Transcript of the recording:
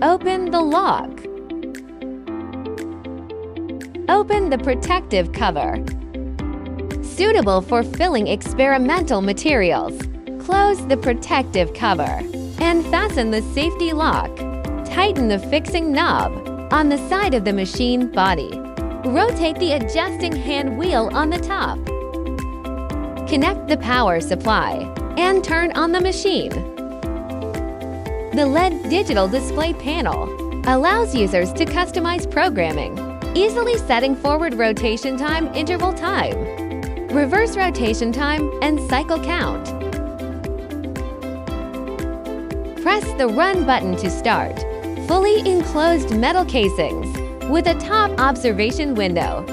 Open the lock. Open the protective cover. Suitable for filling experimental materials. Close the protective cover and fasten the safety lock. Tighten the fixing knob on the side of the machine body. Rotate the adjusting hand wheel on the top. Connect the power supply and turn on the machine. The LED digital display panel allows users to customize programming, easily setting forward rotation time, interval time, reverse rotation time, and cycle count. Press the Run button to start. Fully enclosed metal casings with a top observation window